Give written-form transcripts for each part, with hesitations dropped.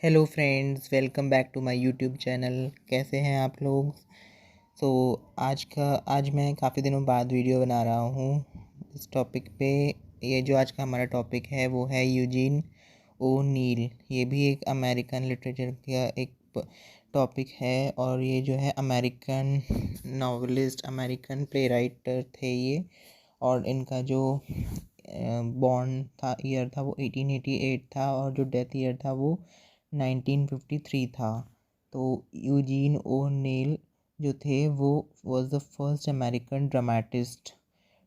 Hello friends, welcome back to my YouTube channel. कैसे हैं आप लोग? सो आज मैं काफ़ी दिनों बाद वीडियो बना रहा हूँ इस टॉपिक पे। ये जो आज का हमारा टॉपिक है वो है यूजीन ओ नील। ये भी एक अमेरिकन लिटरेचर का एक टॉपिक है और ये जो है American novelist, American play writer थे ये। और इनका जो बॉर्न था ईयर था वो 1888 था और जो डेथ ईयर था वो 1953 था। तो यूजीन ओ नील जो थे वो was the first American dramatist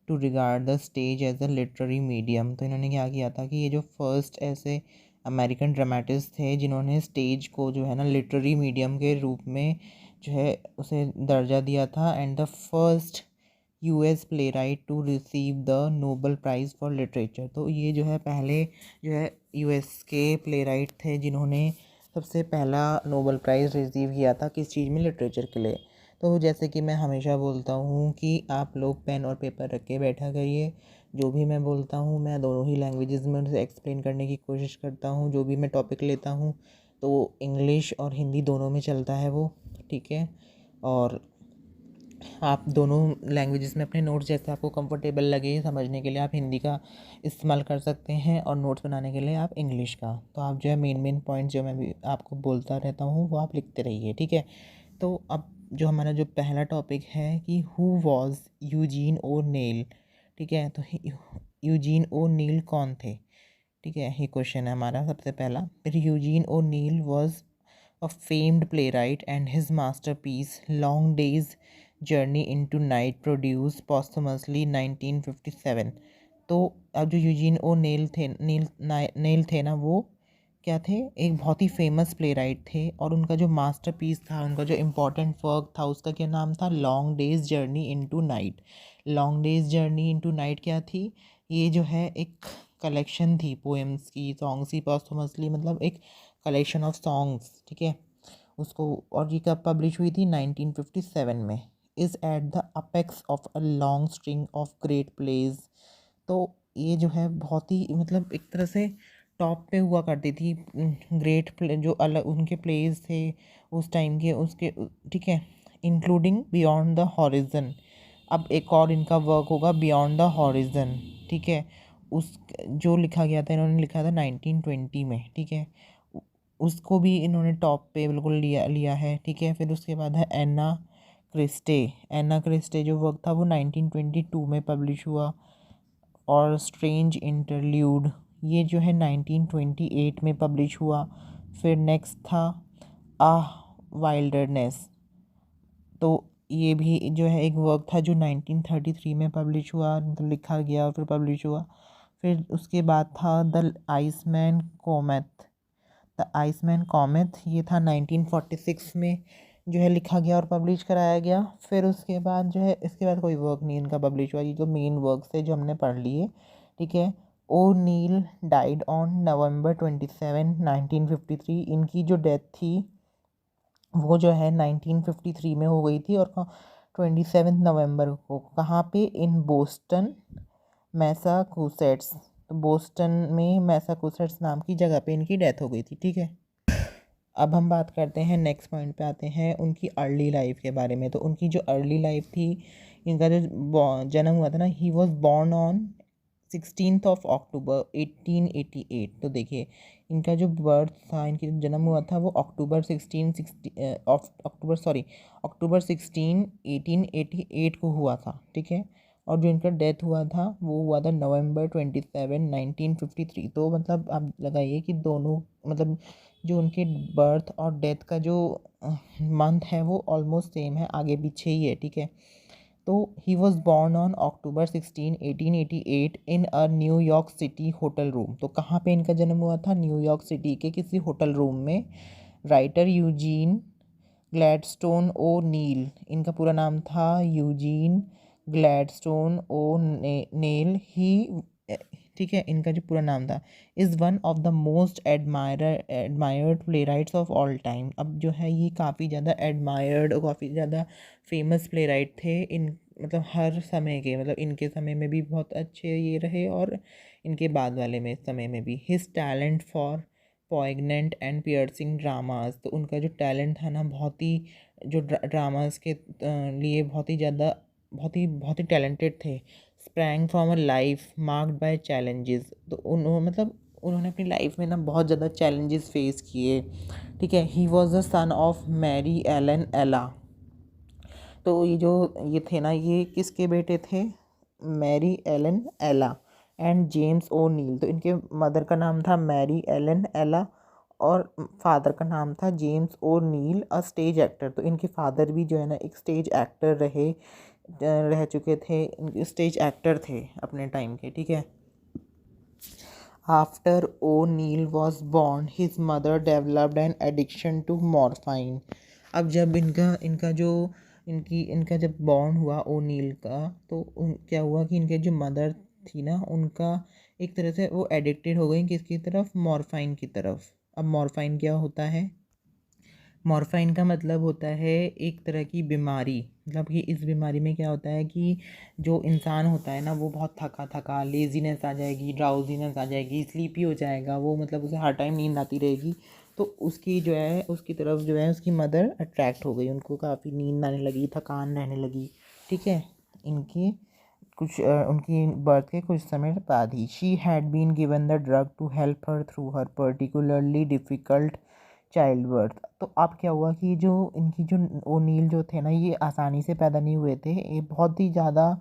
to regard the stage as a literary medium. तो इन्होंने क्या किया था कि ये जो फर्स्ट ऐसे अमेरिकन ड्रामेटिस्ट थे जिन्होंने स्टेज को जो है ना लिटरेरी मीडियम के रूप में जो है उसे दर्जा दिया था। And the first US playwright to receive the Nobel prize for literature. तो ये जो है पहले जो है यूएस के प्ले राइट थे जिन्होंने सबसे पहला नोबल प्राइज़ रिसीव किया था किस चीज़ में, लिटरेचर के लिए। तो जैसे कि मैं हमेशा बोलता हूँ कि आप लोग पेन और पेपर रख के बैठा करिए। जो भी मैं बोलता हूँ मैं दोनों ही लैंग्वेजेस में उसे एक्सप्लेन करने की कोशिश करता हूँ। जो भी मैं टॉपिक लेता हूँ तो इंग्लिश और हिंदी दोनों में चलता है वो, ठीक है। और आप दोनों लैंग्वेजेस में अपने नोट्स जैसे आपको कंफर्टेबल लगे समझने के लिए आप हिंदी का इस्तेमाल कर सकते हैं और नोट्स बनाने के लिए आप इंग्लिश का। तो आप जो है मेन पॉइंट जो मैं भी आपको बोलता रहता हूँ वो आप लिखते रहिए, ठीक है। तो अब जो हमारा जो पहला टॉपिक है कि हु वॉज यूजीन ओ नील, ठीक है। तो यूजीन ओ नील कौन थे, ठीक है, ये क्वेश्चन है हमारा सबसे पहला। फिर Eugene O'Neill was a famed playwright and his masterpiece Long Day's Journey into Night produced posthumously 1957। तो अब जो यूजीन ओ नेल थे ना वो क्या थे, एक बहुत ही फेमस प्ले राइट थे और उनका जो मास्टरपीस था, उनका जो इम्पोर्टेंट वर्क था उसका क्या नाम था, long day's journey into night. Long day's journey into night क्या थी, ये जो है एक कलेक्शन थी पोएम्स की, सॉन्ग्स की, पॉस्टमसली मतलब एक कलेक्शन ऑफ सॉन्ग्स, ठीक है उसको। और ये कब पब्लिश हुई थी, 1957 में। Is at the apex of a long string of great plays. तो ये जो है बहुत ही मतलब एक तरह से टॉप पे हुआ करती थी ग्रेट प्ले जो अलग उनके प्लेज थे उस टाइम के उसके, ठीक है, इंक्लूडिंग बियॉन्ड द हॉरिजन। अब एक और इनका वर्क होगा बियॉन्ड द हॉरिजन, ठीक है। उस जो लिखा गया था, इन्होंने लिखा था 1920 में, ठीक है। उसको भी इन्होंने टॉप पे बिल्कुल लिया लिया है, ठीक है। फिर उसके बाद है एना क्रिस्टे। एना क्रिस्टे जो वर्क था वो 1922 में पब्लिश हुआ। और स्ट्रेंज इंटरल्यूड ये जो है 1928 में पब्लिश हुआ। फिर नेक्स्ट था आह वाइल्डरनेस। तो ये भी जो है एक वर्क था जो 1933 में पब्लिश हुआ, मतलब लिखा गया और फिर पब्लिश हुआ। फिर उसके बाद था the iceman cometh. The iceman cometh ये था 1946 में जो है लिखा गया और पब्लिश कराया गया। फिर उसके बाद जो है इसके बाद कोई वर्क नहीं इनका पब्लिश हुआ। ये जो मेन वर्क्स थे जो हमने पढ़ लिए, ठीक है। ओ नील डाइड ऑन नवंबर 27 1953। इनकी जो डेथ थी वो जो है 1953 में हो गई थी। और 27 नवंबर को कहाँ पे, इन बोस्टन मैसाचुसेट्स। तो बोस्टन में मैसाचुसेट्स नाम की जगह पे इनकी डेथ हो गई थी, ठीक है। अब हम बात करते हैं, नेक्स्ट पॉइंट पे आते हैं उनकी अर्ली लाइफ के बारे में। तो उनकी जो अर्ली लाइफ थी, इनका जो जन्म हुआ था ना, ही वॉज बॉर्न ऑन 16 अक्टूबर 1888। तो देखिए इनका जो बर्थ था, इनकी जो जन्म हुआ था वो अक्टूबर 16 1888 को हुआ था, ठीक है। और जो इनका डेथ हुआ था वो हुआ था नवंबर 27 1953। तो मतलब आप लगाइए कि दोनों मतलब जो उनके बर्थ और डेथ का जो मंथ है वो ऑलमोस्ट सेम है, आगे पीछे ही है, ठीक है। तो he was born on October 16 1888 in a New York city hotel room. तो कहाँ पे इनका जन्म हुआ था, न्यूयॉर्क सिटी के किसी होटल रूम में। राइटर यूजीन ग्लैडस्टोन ओ नील, इनका पूरा नाम था यूजीन ग्लैडस्टोन ओ नेल ही, ठीक है, इनका जो पूरा नाम था। Is one of the most admired play rights of all time. अब जो है ये काफ़ी ज़्यादा एडमायर्ड और काफ़ी ज़्यादा फेमस प्ले राइट थे इन मतलब हर समय के, मतलब इनके समय में भी बहुत अच्छे ये रहे और इनके बाद वाले में समय में भी। His talent for poignant and piercing dramas. तो उनका जो टैलेंट था ना बहुत ही, जो ड्रामास के लिए बहुत ही टैलेंटेड थे। Sprang from a life marked by challenges. तो उन्होंने अपनी लाइफ में ना बहुत ज़्यादा चैलेंजेस फेस किए। ठीक है। He was the son of Mary Ellen Ella. तो ये थे ना, ये किसके बेटे थे? Mary Ellen Ella and James O'Neill. तो इनके मदर का नाम था मैरी एलन एला और फादर का नाम था James O'Neill, a stage actor. तो इनके फादर भी जो है ना एक स्टेज एक्टर रह चुके थे, स्टेज एक्टर थे अपने टाइम के। ठीक है। After O'Neill was born his mother developed an addiction to morphine. अब जब इनका जो इनका जब बॉर्न हुआ ओ नील का, तो क्या हुआ कि इनके जो मदर थी ना, उनका एक तरह से वो एडिक्टेड हो गई किसकी तरफ? मॉर्फाइन की तरफ। अब मॉर्फाइन क्या होता है? मॉर्फाइन का मतलब होता है एक तरह की बीमारी। मतलब कि इस बीमारी में क्या होता है कि जो इंसान होता है ना, वो बहुत थका थका, लेजीनेस आ जाएगी, ड्राउजीनेस आ जाएगी, स्लीपी हो जाएगा वो, मतलब उसे हर टाइम नींद आती रहेगी। तो उसकी तरफ जो है उसकी मदर अट्रैक्ट हो गई, उनको काफ़ी नींद आने लगी, थकान रहने लगी। ठीक है। इनके उनकी बर्थ के कुछ समय बाद ही she had been given the drug to help her through her particularly difficult child birth. तो अब क्या हुआ कि जो इनकी जो ओनील जो थे ना, ये आसानी से पैदा नहीं हुए थे, ये बहुत ही ज़्यादा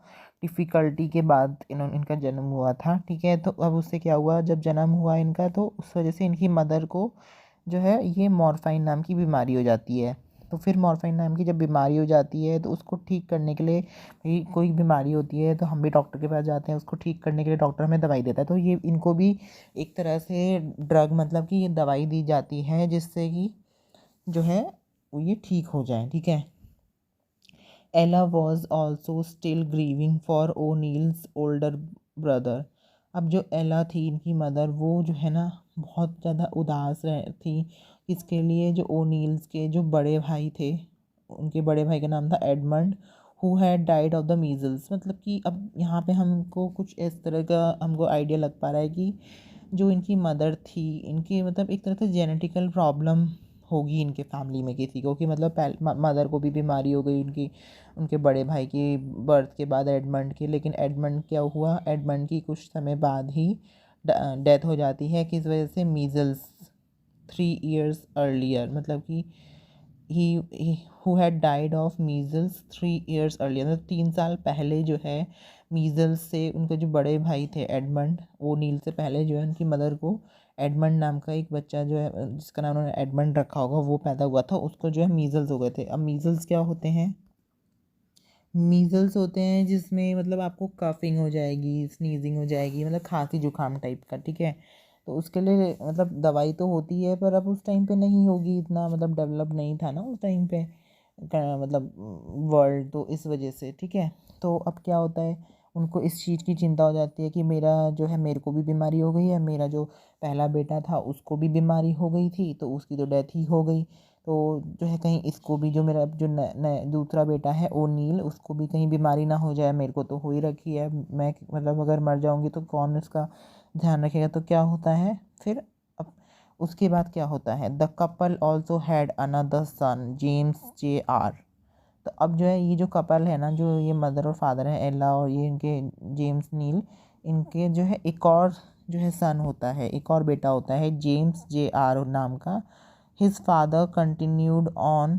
डिफ़िकल्टी के बाद इनका जन्म हुआ था। ठीक है। तो अब उससे क्या हुआ, जब जन्म हुआ इनका, तो उस वजह से इनकी मदर को जो है ये मॉर्फाइन नाम की बीमारी हो जाती है। तो फिर मॉर्फाइन नाम की जब बीमारी हो जाती है, तो उसको ठीक करने के लिए, भाई कोई बीमारी होती है तो हम भी डॉक्टर के पास जाते हैं, उसको ठीक करने के लिए डॉक्टर हमें दवाई देता है। तो ये इनको भी एक तरह से ड्रग, मतलब कि ये दवाई दी जाती है जिससे कि जो है वो ये ठीक हो जाए। ठीक है। Ella was also still grieving for O'Neill's older brother. अब जो एला थी इनकी मदर, वो जो है ना बहुत ज़्यादा उदास थी। इसके लिए जो ओ नील्स के जो बड़े भाई थे, उनके बड़े भाई का नाम था Edmund, who had died of the measles. मतलब कि अब यहाँ पे हमको कुछ इस तरह का हमको आइडिया लग पा रहा है कि जो इनकी मदर थी, इनकी मतलब एक तरह से जेनेटिकल प्रॉब्लम होगी इनके फैमिली में किसी को, कि मतलब मदर को भी बीमारी हो गई उनकी, उनके बड़े भाई की बर्थ के बाद एडमंड के। लेकिन एडमंड क्या हुआ, एडमंड की कुछ समय बाद ही डेथ हो जाती है। किस वजह से? Measles 3 years earlier. मतलब कि he who had died of measles 3 years earlier, मतलब 3 साल पहले जो है मीजल्स से उनके जो बड़े भाई थे एडमंड, वो नील से पहले जो है उनकी मदर को एडमंड नाम का एक बच्चा जो है, जिसका नाम उन्होंने एडमंड रखा होगा, वो पैदा हुआ था। उसको जो है मीजल्स हो गए थे। अब मीजल्स क्या होते हैं? मीजल्स होते हैं जिसमें मतलब आपको कफिंग हो जाएगी, स्नीजिंग हो जाएगी, मतलब खांसी जुकाम टाइप का। ठीक है। तो उसके लिए मतलब दवाई तो होती है, पर अब उस टाइम पे नहीं होगी, इतना मतलब डेवलप नहीं था ना उस टाइम पे मतलब वर्ल्ड, तो इस वजह से। ठीक है। तो अब क्या होता है, उनको इस चीज़ की चिंता हो जाती है कि मेरा जो है, मेरे को भी बीमारी हो गई है, मेरा जो पहला बेटा था उसको भी बीमारी हो गई थी, तो उसकी तो डेथ ही हो गई। तो जो है कहीं इसको भी, जो मेरा जो दूसरा बेटा है ओ नील, उसको भी कहीं बीमारी ना हो जाए, मेरे को तो हो ही रखी है, मैं मतलब अगर मर जाऊंगी तो कौन इसका ध्यान रखेगा। तो क्या होता है फिर? अब उसके बाद क्या होता है, the couple also had another son James Jr। तो अब जो है ये जो कपल है ना, जो ये मदर और फादर है एला और ये इनके जेम्स नील, इनके जो है एक और जो है सन होता है, एक और बेटा होता है जेम्स Jr नाम का। His father continued on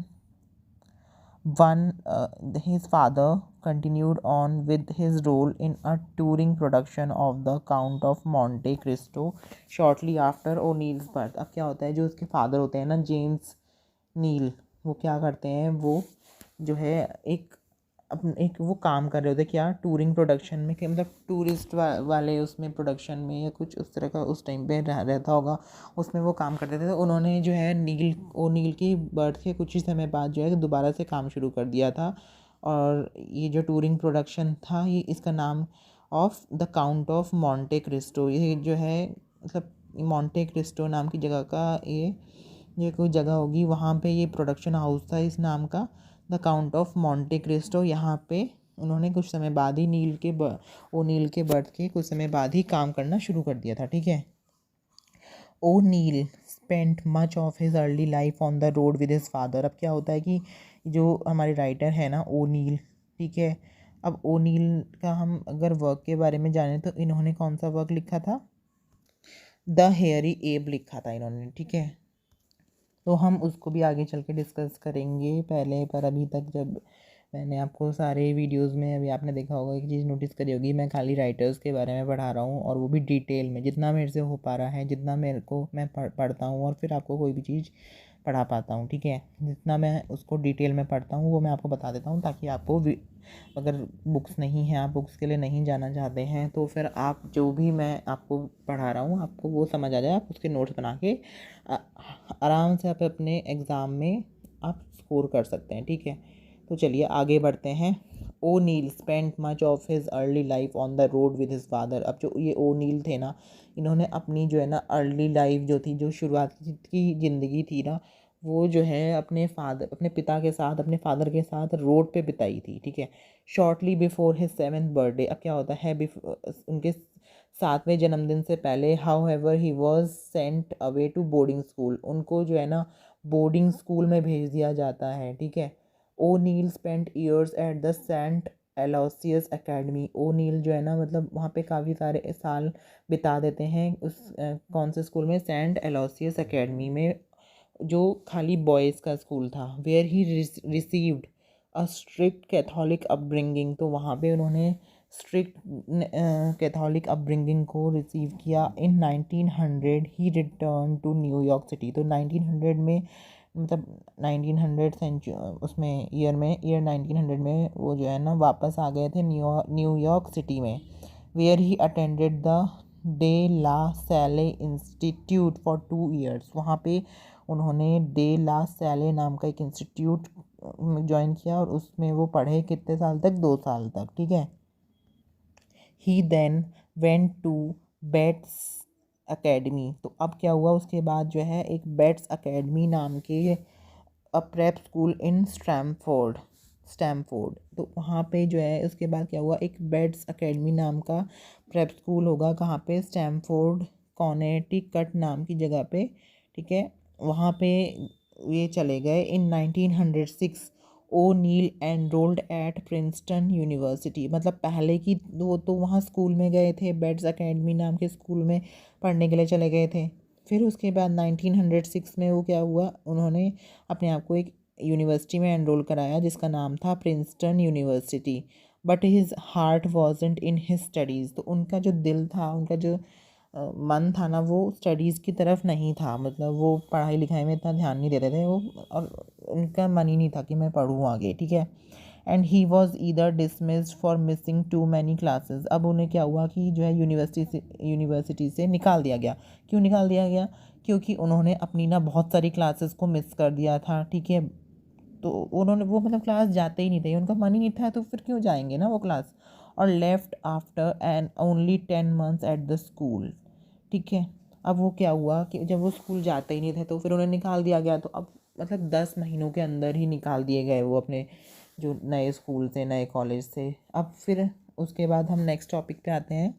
his father continued on with his role in a touring production of The Count of Monte Cristo shortly after O'Neill's birth। अब क्या होता है, जो उसके फादर होते हैं ना जेम्स नील, वो क्या करते हैं, वो जो है एक वो काम कर रहे होते, क्या टूरिंग प्रोडक्शन में, कि मतलब टूरिस्ट वाले उसमें प्रोडक्शन में या कुछ उस तरह का उस टाइम पे रहता होगा, उसमें वो काम करते थे। तो उन्होंने जो है नील की बर्थ के कुछ ही समय बाद जो है दोबारा से काम शुरू कर दिया था। और ये जो टूरिंग प्रोडक्शन था, ये इसका नाम of the count of Monte Christo, ये जो है मतलब मॉन्टे क्रिस्टो नाम की जगह का ये कोई जगह होगी, वहाँ पे ये प्रोडक्शन हाउस था इस नाम का, the count of Monte Christo. यहाँ पे उन्होंने कुछ समय बाद ही नील के बर्थ के कुछ समय बाद ही काम करना शुरू कर दिया था। ठीक है। O'Neill spent much of his early life on the road with his father. अब क्या होता है कि जो हमारे राइटर है ना ओनील, ठीक है, अब ओनील का हम अगर वर्क के बारे में जाने तो इन्होंने कौन सा वर्क लिखा था, द हेयरी एब लिखा था इन्होंने, ठीक है। तो हम उसको भी आगे चल के डिस्कस करेंगे पहले, पर अभी तक जब मैंने आपको सारे वीडियोस में अभी आपने देखा होगा, एक चीज़ नोटिस करी होगी, मैं खाली राइटर्स के बारे में पढ़ा रहा हूँ और वो भी डिटेल में, जितना मेरे से हो पा रहा है, जितना मेरे को मैं पढ़ता हूँ और फिर आपको कोई भी चीज़ पढ़ा पाता हूँ, ठीक है। जितना मैं उसको डिटेल में पढ़ता हूँ वो मैं आपको बता देता हूँ, ताकि आपको अगर बुक्स नहीं हैं, आप बुक्स के लिए नहीं जाना चाहते हैं, तो फिर आप जो भी मैं आपको पढ़ा रहा हूँ आपको वो समझ आ जाए, आप उसके नोट्स बना के आराम से आप अपने एग्ज़ाम में आप स्कोर कर सकते हैं, ठीक है। तो चलिए आगे बढ़ते हैं। O'Neill spent much of his early life on the road with his father. अब जो ये ओ नील थे ना, इन्होंने अपनी जो है ना अर्ली लाइफ जो थी, जो शुरुआत की ज़िंदगी थी ना, वो जो है अपने पिता के साथ, अपने फादर के साथ रोड पे बिताई थी, ठीक है। Shortly before his 7th birthday. अब क्या होता है, उनके 7वें जन्मदिन से पहले, however he was sent away to boarding school, उनको जो है ना बोर्डिंग स्कूल में भेज दिया जाता है, ठीक है। O'Neill spent years at the Saint Aloysius academy. O'Neill जो है ना, मतलब वहाँ पे काफ़ी सारे साल बिता देते हैं उस कौन से स्कूल में, सेंट एलोसियस एकेडमी में, जो खाली बॉयज़ का स्कूल था। Where he received a strict Catholic upbringing. तो वहाँ पे उन्होंने स्ट्रिक्ट कैथोलिक अपब्रिंगिंग को रिसीव किया। इन 1900 ही रिटर्न टू न्यूयॉर्क सिटी। तो 1900 में, मतलब 1900 सेंचुरी उसमें ईयर 1900 में वो जो है ना वापस आ गए थे न्यूयॉर्क सिटी में। Where he attended the de la Salle institute for 2 years। वहाँ पे उन्होंने डे ला सैले नाम का एक इंस्टीट्यूट ज्वाइन किया और उसमें वो पढ़े कितने साल तक, 2 साल तक, ठीक है। He then went to Betts academy. तो अब क्या हुआ, उसके बाद जो है एक बेट्स अकेडमी नाम के प्रेप स्कूल इन स्टैमफोर्ड। तो वहाँ पे जो है उसके बाद क्या हुआ, एक बेट्स अकेडमी नाम का प्रेप स्कूल होगा, कहाँ पे, स्टैमफोर्ड कॉनेटिकट नाम की जगह पे, ठीक है। वहाँ पे ये चले गए। इन 1906 ओ नील एनरोल्ड एट प्रिंसटन यूनिवर्सिटी। मतलब पहले की वो तो वहाँ स्कूल में गए थे, बेट्स अकेडमी नाम के स्कूल में पढ़ने के लिए चले गए थे। फिर उसके बाद 1906 में वो क्या हुआ, उन्होंने अपने आप को एक यूनिवर्सिटी में एनरोल कराया जिसका नाम था Princeton university. But his heart wasn't in his studies. तो उनका जो दिल था, उनका जो मन था ना, वो स्टडीज़ की तरफ नहीं था, मतलब वो पढ़ाई लिखाई में इतना ध्यान नहीं देते थे वो, और उनका मन ही नहीं था कि मैं पढ़ूँ आगे, ठीक है। And he was either dismissed for missing too many classes. अब उन्हें क्या हुआ कि जो है यूनिवर्सिटी से निकाल दिया गया। क्यों निकाल दिया गया, क्योंकि उन्होंने अपनी ना बहुत सारी क्लासेस को मिस कर दिया था, ठीक है। तो उन्होंने वो मतलब क्लास जाते ही नहीं थे, उनका मन ही नहीं था, तो फिर क्यों जाएंगे ना वो क्लास। और left after and only 10 months at the school, ठीक है। अब वो क्या हुआ कि जब वो स्कूल जाते ही नहीं थे तो फिर उन्हें निकाल दिया गया। तो अब मतलब 10 महीनों के अंदर ही निकाल दिए गए वो अपने जो नए स्कूल से, नए कॉलेज से। अब फिर उसके बाद हम नेक्स्ट टॉपिक पे आते हैं।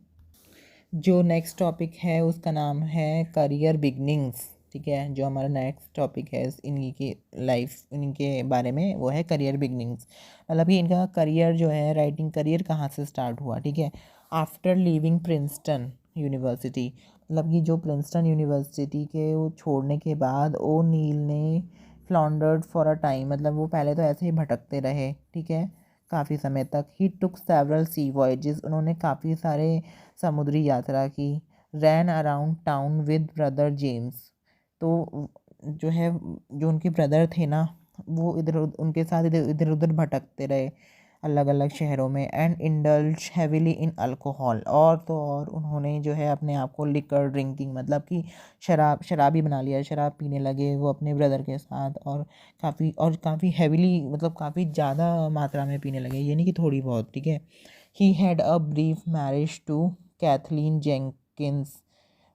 जो नेक्स्ट टॉपिक है उसका नाम है करियर बिगनिंग्स, ठीक है। जो हमारा नेक्स्ट टॉपिक है इन्हीं की लाइफ, इनके बारे में, वो है करियर बिगनिंग्स। मतलब कि इनका करियर जो है, राइटिंग करियर कहाँ से स्टार्ट हुआ, ठीक है। After leaving Princeton university. मतलब कि जो प्रिंसटन यूनिवर्सिटी के वो छोड़ने के बाद ओ नील ने फ्लॉन्डर्ड फॉर अ टाइम। मतलब वो पहले तो ऐसे ही भटकते रहे, ठीक है, काफ़ी समय तक। He took several sea voyages. उन्होंने काफ़ी सारे समुद्री यात्रा की। Ran around town with brother James. तो जो है, जो उनके ब्रदर थे ना, वो इधर उनके साथ इधर इधर उधर भटकते रहे अलग अलग शहरों में। And indulge heavily in alcohol. और तो और उन्होंने जो है अपने आप को लिकर ड्रिंकिंग, मतलब कि शराबी बना लिया, शराब पीने लगे वो अपने ब्रदर के साथ, और काफ़ी हैविली, मतलब काफ़ी ज़्यादा मात्रा में पीने लगे, ये नहीं कि थोड़ी बहुत, ठीक है। He had a brief marriage to Kathleen Jenkins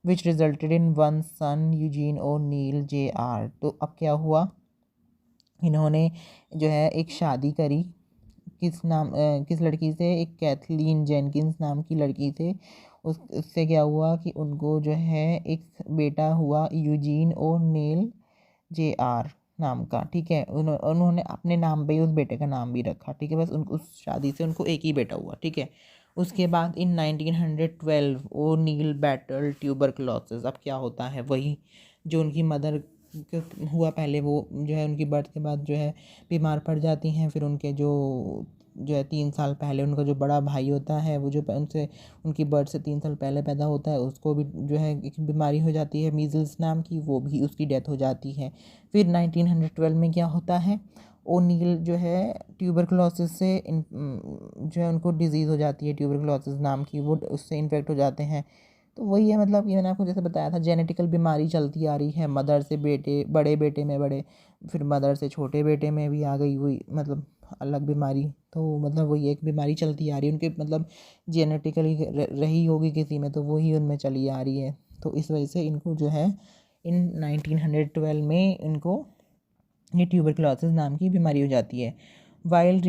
which resulted in one son Eugene O'Neill JR। तो अब क्या हुआ, इन्होंने जो है एक शादी करी, किस लड़की से, एक कैथलीन जेनकिंस नाम की लड़की से। उससे क्या हुआ कि उनको जो है एक बेटा हुआ, यूजीन ओ नेल JR नाम का, ठीक है। उन्होंने अपने नाम पे ही उस बेटे का नाम भी रखा, ठीक है। बस उस शादी से उनको एक ही बेटा हुआ, ठीक है। उसके बाद इन 1912 ओ नील बैटल ट्यूबरक्लोसिस। अब क्या होता है, वही जो उनकी मदर हुआ पहले, वो जो है उनकी बर्थ के बाद जो है बीमार पड़ जाती हैं। फिर उनके जो है 3 साल पहले उनका जो बड़ा भाई होता है, वो जो उनसे उनकी बर्थ से 3 साल पहले पैदा होता है, उसको भी जो है एक बीमारी हो जाती है मीज़ल्स नाम की, वो भी उसकी डेथ हो जाती है। फिर 1912 में क्या होता है, ओनील जो है ट्यूबरक्लोसिस से जो है उनको डिज़ीज़ हो जाती है ट्यूबरक्लोसिस नाम की, वो उससे इन्फेक्ट हो जाते हैं। तो वही है, मतलब ये मैंने आपको जैसे बताया था, जेनेटिकल बीमारी चलती आ रही है, मदर से बेटे, बड़े बेटे में बड़े, फिर मदर से छोटे बेटे में भी आ गई हुई, मतलब अलग बीमारी। तो मतलब वही एक बीमारी चलती आ रही है उनके, मतलब जेनेटिकली रही होगी किसी में, तो वही उनमें चली आ रही है। तो इस वजह से इनको जो है इन 1912 में इनको ये ट्यूबरक्लोसिस नाम की बीमारी हो जाती है। While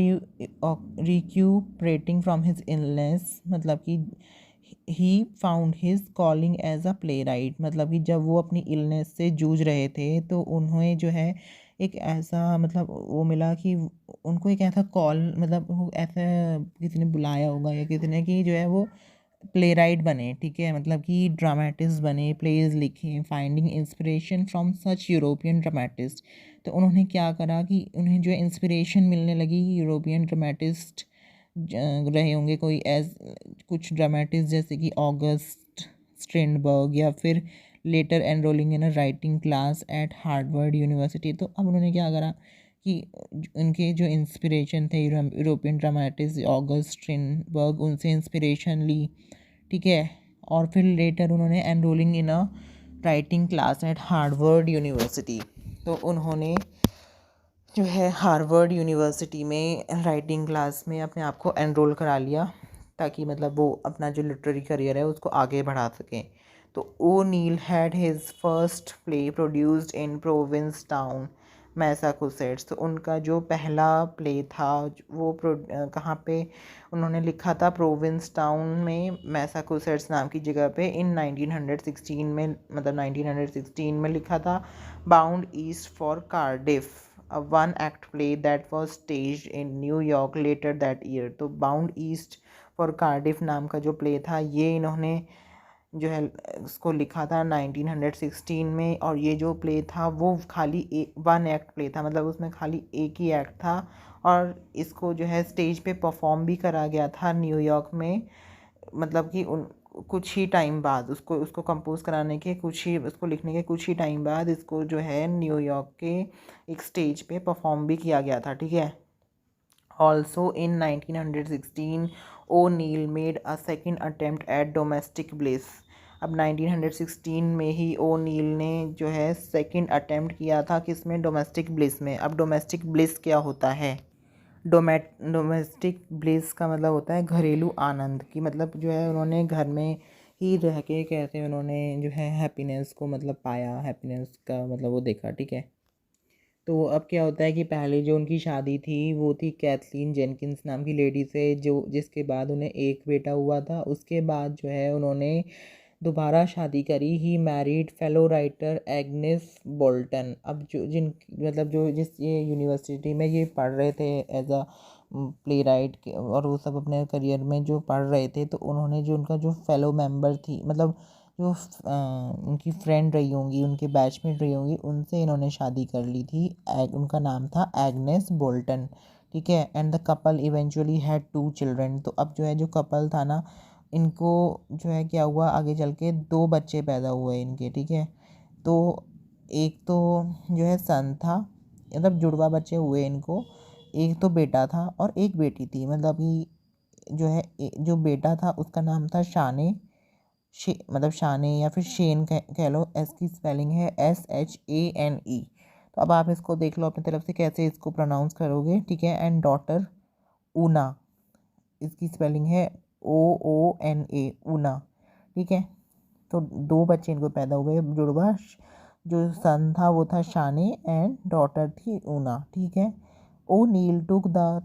recuperating from his illness, मतलब कि he found his calling as a playwright, मतलब कि जब वो अपनी इलनेस से जूझ रहे थे तो उन्हें जो है एक ऐसा, मतलब वो मिला कि उनको एक ऐसा कॉल, मतलब वो ऐसा किसी ने बुलाया होगा या किसी ने, कि जो है वो प्ले राइट बने, ठीक है। मतलब कि ड्रामेटिस्ट बने, प्लेज लिखें, finding inspiration from such European dramatist. तो उन्होंने क्या करा कि उन्हें जो है इंस्पिरेशन मिलने लगी, यूरोपियन ड्रामेटिस्ट रहे होंगे कोई कुछ ड्रामेटिस्ट, जैसे कि ऑगस्ट स्ट्रिंडबर्ग, या फिर later enrolling in a writing class at Harvard University. तो अब उन्होंने क्या करा कि उनके जो इंस्पिरेशन थे यूरोपियन ड्रामेटिस्ट ऑगस्ट स्ट्रिंडबर्ग, उनसे इंस्पिरेशन ली, ठीक है। और फिर लेटर उन्होंने enrolling in a writing class at Harvard University. तो उन्होंने जो है हार्वर्ड यूनिवर्सिटी में राइटिंग क्लास में अपने आप को एनरोल करा लिया, ताकि मतलब वो अपना जो लिटरेरी करियर है उसको आगे बढ़ा सकें। तो O'Neill had his first play produced in Provincetown Massachusetts. तो उनका जो पहला प्ले था वो कहाँ पे उन्होंने लिखा था, प्रोविंस टाउन में मैसाचुसेट्स नाम की जगह पे, इन 1916 में, मतलब 1916 में लिखा था। Bound east for Cardiff, a one act play that was staged in New York later that year। तो बाउंड ईस्ट फॉर कार्डिफ नाम का जो प्ले था, ये इन्होंने जो है उसको लिखा था 1916 में। और ये जो प्ले था वो खाली एक वन एक्ट प्ले था, मतलब उसमें खाली एक ही एक्ट था, और इसको जो है स्टेज पे परफॉर्म भी करा गया था न्यूयॉर्क में। मतलब कि उन कुछ ही टाइम बाद उसको उसको कंपोज कराने के कुछ ही, उसको लिखने के कुछ ही टाइम बाद इसको जो है न्यूयॉर्क के एक स्टेज पे परफॉर्म भी किया गया था, ठीक है। Also in 1916 O'Neill made a second attempt at domestic bliss. अब 1916 में ही ओ नील ने जो है सेकेंड अटेम्प्ट किया था, किसमें, डोमेस्टिक ब्लिस में। अब डोमेस्टिक ब्लिस क्या होता है, डोमेस्टिक ब्लिस का मतलब होता है घरेलू आनंद की, मतलब जो है उन्होंने घर में ही रह के कैसे उन्होंने जो है हैप्पीनेस को मतलब पाया, हैप्पीनेस का मतलब वो देखा, ठीक है। तो अब क्या होता है कि पहले जो उनकी शादी थी वो थी कैथलीन जेनकिंस नाम की लेडी से, जो जिसके बाद उन्हें एक बेटा हुआ था। उसके बाद जो है उन्होंने दोबारा शादी करी, he married fellow writer Agnes Boulton. अब जो जिन मतलब जो जिस ये यूनिवर्सिटी में ये पढ़ रहे थे एज अ प्ले राइट, और वो सब अपने करियर में जो पढ़ रहे थे, तो उन्होंने जो उनका जो फेलो मेंबर थी, मतलब जो उनकी फ्रेंड रही होंगी, उनके बैचमेट रही होंगी, उनसे इन्होंने शादी कर ली थी। उनका नाम था एग्नेस बोल्टन, ठीक है। And the couple eventually had 2 children. तो अब जो है जो कपल था ना, इनको जो है क्या हुआ, आगे चल के 2 बच्चे पैदा हुए इनके, ठीक है। तो एक तो जो है सन था, मतलब जुड़वा बच्चे हुए इनको, एक तो बेटा था और एक बेटी थी। मतलब कि जो है जो बेटा था उसका नाम था शाने, मतलब शाने या फिर शेन कह लो, एस की स्पेलिंग है SHANE। तो अब आप इसको देख लो अपनी तरफ से कैसे इसको प्रोनाउंस करोगे, ठीक है। एंड डॉटर ऊना, इसकी स्पेलिंग है OONA, ऊना, ठीक है। तो 2 बच्चे इनको पैदा हुए जुड़वा, जो सन था वो था शाने एंड डॉटर थी ऊना, ठीक है। O'Neill took the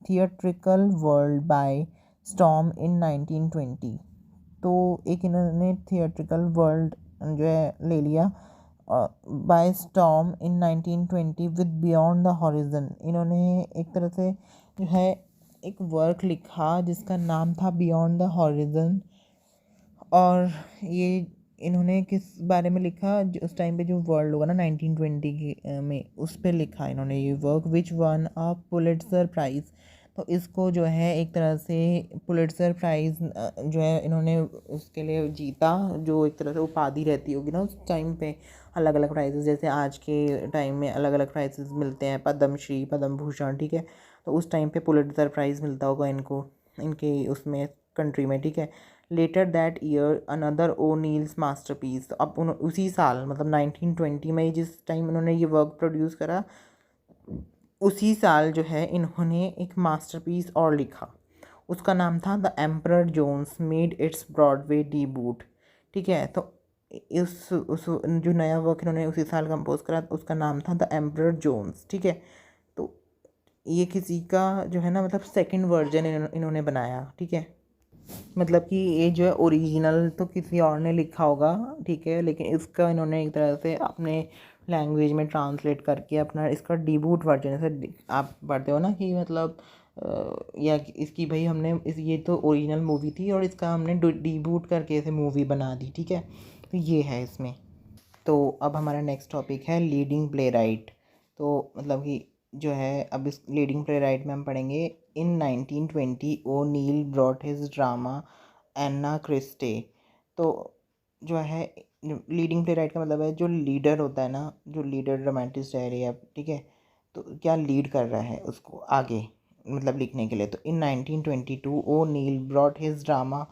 theatrical world by storm in 1920। तो एक इन्होंने थिएट्रिकल वर्ल्ड जो है ले लिया by storm in 1920 with Beyond the Horizon. इन्होंने एक तरह से जो है एक वर्क लिखा जिसका नाम था बियॉन्ड द हॉरिजन। और ये इन्होंने किस बारे में लिखा, उस टाइम पे जो वर्ल्ड होगा ना 1920 में, उस पे लिखा इन्होंने ये work which won a Pulitzer Prize. तो इसको जो है एक तरह से पुलिट्जर प्राइज़ जो है इन्होंने उसके लिए जीता, जो एक तरह से उपाधि रहती होगी ना उस टाइम पे। अलग अलग प्राइजेस, जैसे आज के टाइम में अलग अलग प्राइजेस मिलते हैं, पद्मश्री, पद्म भूषण, ठीक है। तो उस टाइम पे पुलिट्जर प्राइज़ मिलता होगा इनको, इनके उसमें कंट्री में, ठीक है। Later that year another O'Neill's masterpiece. तो अब उसी साल मतलब 1920 में जिस टाइम इन्होंने ये वर्क प्रोड्यूस करा, उसी साल जो है इन्होंने एक मास्टरपीस और लिखा। उसका नाम था the Emperor Jones made its Broadway debut, ठीक है। तो उस जो नया वर्क इन्होंने उसी साल कंपोज करा उसका नाम था द एम्परर जोन्स, ठीक है। तो ये किसी का जो है ना मतलब सेकंड वर्जन इन्होंने बनाया, ठीक है। मतलब कि ये जो है ओरिजिनल तो किसी और ने लिखा होगा, ठीक है, लेकिन इसका इन्होंने एक तरह से अपने लैंग्वेज में ट्रांसलेट करके अपना इसका डीबूट वर्जन, जैसे आप पढ़ते हो ना कि मतलब या इसकी भाई हमने ये तो ओरिजिनल मूवी थी और इसका हमने डीबूट करके इसे मूवी बना दी, ठीक है। तो ये है इसमें। तो अब हमारा नेक्स्ट टॉपिक है लीडिंग प्ले राइट। तो मतलब कि जो है अब इस लीडिंग प्ले राइट में हम पढ़ेंगे इन 1920 ओ नील ब्रॉट हिज ड्रामा एन्ना क्रिस्टे। तो जो है लीडिंग प्ले राइट का मतलब है जो लीडर होता है ना, जो लीडर ड्रामेटिस्ट है या, ठीक है, तो क्या लीड कर रहा है उसको आगे मतलब लिखने के लिए। तो इन 1922 ओ नील ब्रॉट हिज ड्रामा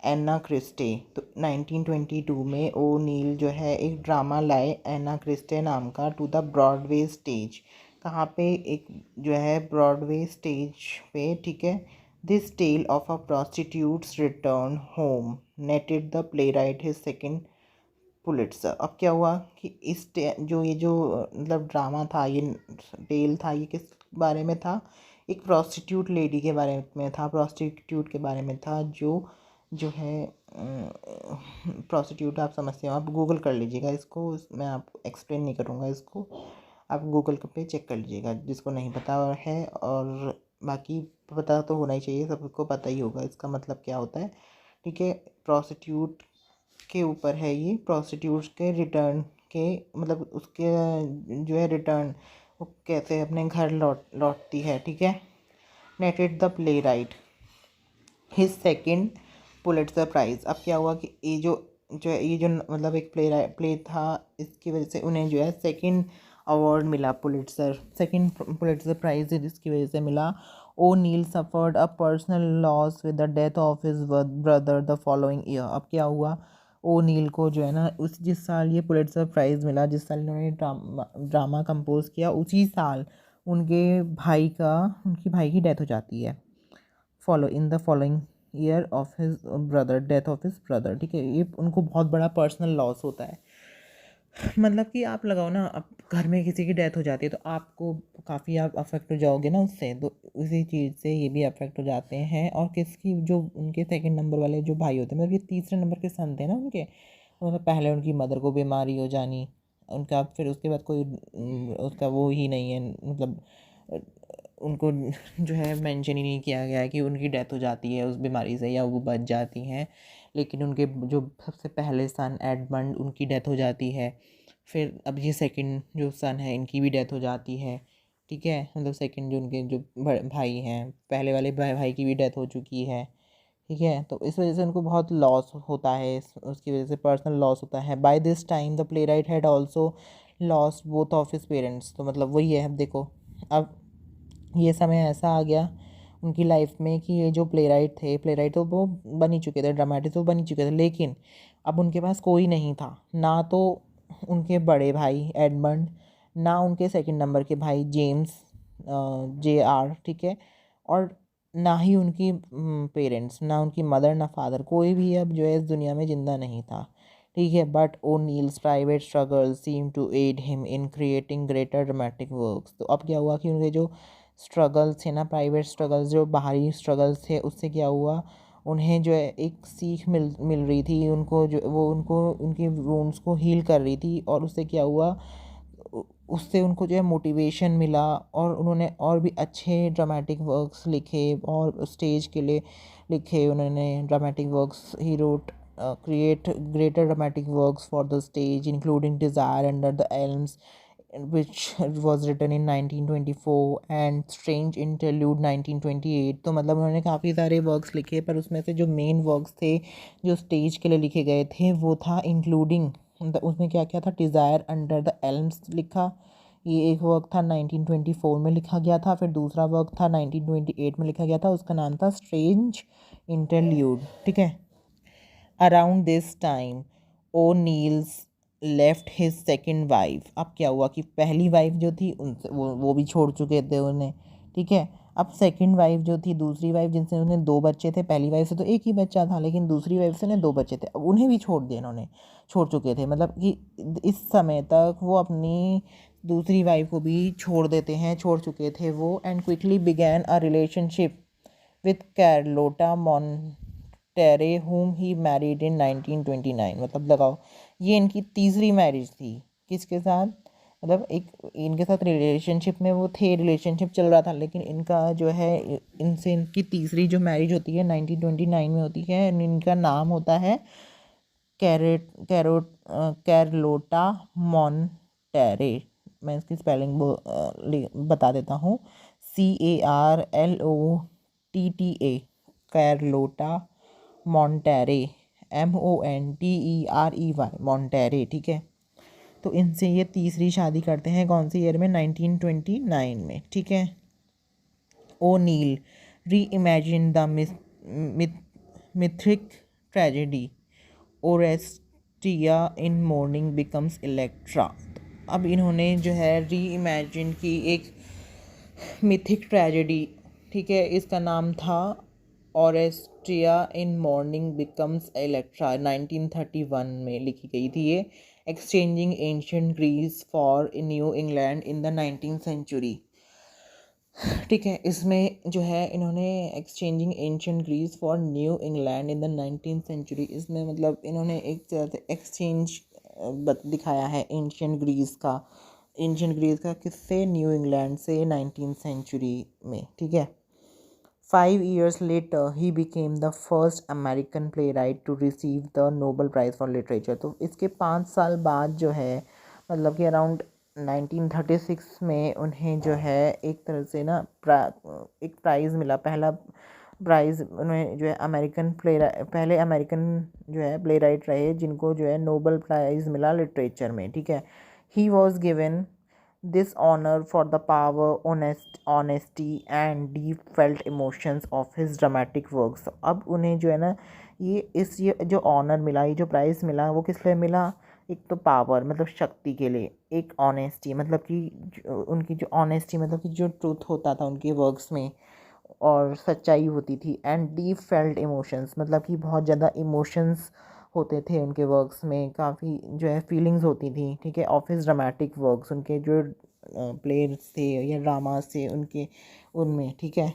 एन्ना क्रिस्टे। तो 1922 में ओ नील जो है एक ड्रामा लाए एन्ना क्रिस्टे नाम का टू द ब्रॉडवे स्टेज। कहाँ पे, एक जो है ब्रॉडवे स्टेज पे, ठीक है। This tale of a prostitute's return home netted the playwright his second Pulitzer. अब क्या हुआ कि जो ये जो मतलब ड्रामा था, ये टेल था, ये किस बारे में था, एक प्रोस्टिट्यूट लेडी के बारे में था, प्रोस्टिट्यूट के बारे में था जो है प्रोस्टिट्यूट आप समझते हो, आप गूगल कर लीजिएगा इसको, मैं आप एक्सप्लेन नहीं करूँगा इसको, आप गूगल पे चेक कर लीजिएगा जिसको नहीं पता है। और बाकी पता तो होना ही चाहिए, सबको पता ही होगा इसका मतलब क्या होता है, ठीक है। प्रोस्टिट्यूट के ऊपर है ये, प्रोस्टिट्यूट के रिटर्न के मतलब उसके जो है रिटर्न, वो कैसे अपने घर लौटती है, ठीक है। Netted the playwright his second Pulitzer prize. अब क्या हुआ कि ये जो मतलब एक प्ले था, इसकी वजह से उन्हें जो है सेकंड अवार्ड मिला, पुलिट्जर सेकंड पुलिट्जर प्राइज़ जिसकी वजह से मिला। O'Neill suffered a personal loss with the death of his brother the following year. अब क्या हुआ, ओ नील को जो है ना उस जिस साल ये पुलिट्जर प्राइज़ मिला, जिस साल इन्होंने ड्रामा कंपोज किया, उसी साल उनकी भाई की डेथ हो जाती है, in the following year of his brother, death of his brother, ठीक है। ये उनको बहुत बड़ा पर्सनल लॉस होता है। मतलब कि आप लगाओ ना, अब घर में किसी की डेथ हो जाती है तो आपको काफ़ी आप अफेक्ट हो जाओगे ना उससे, तो उसी चीज़ से ये भी अफेक्ट हो जाते हैं। और किसकी जो उनके सेकंड नंबर वाले जो भाई होते हैं, मतलब ये तीसरे नंबर के सन थे ना उनके, मतलब पहले उनकी मदर को बीमारी हो जानी, उनका फिर उसके बाद कोई उसका वो ही नहीं है, मतलब उनको जो है मेंशन ही नहीं किया गया है कि उनकी डेथ हो जाती है उस बीमारी से या वो बच जाती हैं। लेकिन उनके जो सबसे पहले सन एडमंड, उनकी डेथ हो जाती है। फिर अब ये सेकंड जो सन है इनकी भी डेथ हो जाती है, ठीक है। मतलब सेकंड जो उनके जो भाई हैं, पहले वाले भाई की भी डेथ हो चुकी है, ठीक है। तो इस वजह से उनको बहुत लॉस होता है, उसकी वजह से पर्सनल लॉस होता है। By this time the playwright had also lost both of his parents. तो मतलब वही है, अब देखो, अब ये समय ऐसा आ गया उनकी लाइफ में कि ये जो प्ले राइट तो वो बन ही चुके थे, ड्रामेटिस्ट तो बन ही चुके थे, लेकिन अब उनके पास कोई नहीं था, ना तो उनके बड़े भाई एडमंड, ना उनके सेकंड नंबर के भाई जेम्स, JR, ठीक है। और ना ही उनकी पेरेंट्स, ना उनकी मदर ना फादर, कोई भी अब जो है इस दुनिया में ज़िंदा नहीं था, ठीक है। But O'Neill's private struggle seem to aid him in creating greater dramatic works. तो अब क्या हुआ कि उनके जो स्ट्रगल्स थे ना, प्राइवेट स्ट्रगल्स, जो बाहरी स्ट्रगल्स थे, उससे क्या हुआ, उन्हें जो है एक सीख मिल रही थी उनको, जो वो उनको उनके वुंड्स को हील कर रही थी, और उससे क्या हुआ, उससे उनको जो है मोटिवेशन मिला, और उन्होंने और भी अच्छे ड्रामेटिक वर्क्स लिखे, और स्टेज के लिए लिखे उन्होंने dramatic works. He wrote create greater dramatic works for the stage, including Desire Under the Elms, which was written in 1924, and Strange Interlude 1928। तो मतलब उन्होंने काफ़ी सारे वर्क्स लिखे, पर उसमें से जो मेन वर्क्स थे जो स्टेज के लिए लिखे गए थे वो था इंक्लूडिंग, उसमें क्या क्या था, डिज़ायर अंडर द एल्म्स लिखा, ये एक वर्क था 1924 में लिखा गया था। फिर दूसरा वर्क था 1928 में लिखा गया था, उसका नाम था स्ट्रेंज इंटरल्यूड, ठीक है। Around this time O'Neill's left his second wife. अब क्या हुआ कि पहली वाइफ जो थी उनसे वो भी छोड़ चुके थे उन्हें, ठीक है। अब सेकंड वाइफ जो थी, दूसरी वाइफ जिनसे उन्हें 2 बच्चे थे, पहली वाइफ से तो एक ही बच्चा था, लेकिन दूसरी वाइफ से उन्हें 2 बच्चे थे, अब उन्हें भी छोड़ दिया इन्होंने, छोड़ चुके थे। मतलब कि इस समय तक वो अपनी दूसरी वाइफ को भी छोड़ देते हैं, छोड़ चुके थे वो। And quickly began a relationship with Carlotta Monterey whom he married in 1929। मतलब लगाओ, ये इनकी तीसरी मैरिज थी। किसके साथ, मतलब एक इनके साथ रिलेशनशिप में वो थे, रिलेशनशिप चल रहा था, लेकिन इनका जो है, इनसे इनकी तीसरी जो मैरिज होती है 1929 में होती है। इनका नाम होता है कैरलोटा मॉन्टेरे। मैं इसकी स्पेलिंग बता देता हूँ, CARLOTTA, कैरलोटा मॉन्टेरे, MONTEREY, मॉन्टेरे, ठीक है। तो इनसे ये तीसरी शादी करते हैं, कौन सी ईयर में, 1929 में, ठीक है। O'Neill reimagine the mythic tragedy Oresteia in morning becomes Electra. अब इन्होंने जो है री इमेजिन की एक मिथिक ट्रेजेडी, ठीक है, इसका नाम था Oresteia in morning becomes Electra, 1931 में लिखी गई थी ये। Exchanging ancient Greece for New England in the 19th century, ठीक है। इसमें जो है इन्होंने exchanging ancient Greece for New England in the 19th century, इसमें मतलब इन्होंने एक तरह से एक्सचेंज दिखाया है एंशियंट ग्रीस का किससे, न्यू इंग्लैंड से, 19th सेंचुरी में, ठीक है। 5 years later he became the first American playwright to receive the Nobel Prize for Literature। तो इसके 5 साल बाद जो है, मतलब कि अराउंड 1936 में उन्हें जो है एक तरह से ना एक प्राइज़ मिला, पहला प्राइज़ उन्हें जो है पहले अमेरिकन जो है प्ले राइट रहे जिनको जो है नोबल प्राइज़ मिला लिटरेचर में, ठीक है। He was given this honour for the power, honesty and deep felt emotions of his dramatic works. अब उन्हें जो है ना ये जो ऑनर मिला, ये जो प्राइज़ मिला, वो किस लिए मिला, एक तो पावर मतलब शक्ति के लिए, एक ऑनेस्टी मतलब कि उनकी जो ऑनेस्टी मतलब कि जो ट्रूथ होता था उनके वर्क्स में और सच्चाई होती थी, एंड डीप फेल्ट इमोशंस मतलब कि बहुत ज़्यादा इमोशंस होते थे उनके वर्क्स में, काफ़ी जो है फीलिंग्स होती थी, ठीक है। ऑफिस ड्रामेटिक वर्क्स उनके जो प्लेस थे या ड्रामास थे उनके, उनमें, ठीक है।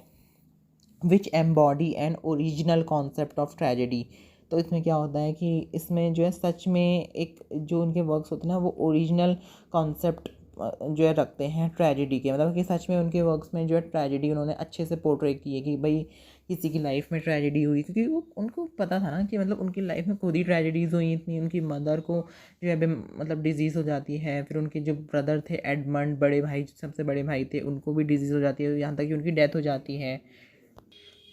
Which embody an original concept of tragedy. तो इसमें क्या होता है कि इसमें जो है सच में एक जो उनके वर्क्स होते हैं ना, वो ओरिजिनल कॉन्सेप्ट जो है रखते हैं ट्रेजेडी के, मतलब कि सच में उनके वर्क्स में जो है ट्रेजेडी उन्होंने अच्छे से पोर्ट्रे की है कि भाई किसी की लाइफ में ट्रेजेडी हुई, क्योंकि वो उनको पता था ना कि मतलब उनकी लाइफ में खुद ही ट्रेजेडीज़ हुई इतनी। उनकी मदर को जो है मतलब डिजीज़ हो जाती है, फिर उनके जो ब्रदर थे एडमंड, बड़े भाई, सबसे बड़े भाई थे, उनको भी डिजीज़ हो जाती है, यहाँ तक कि उनकी डेथ हो जाती है।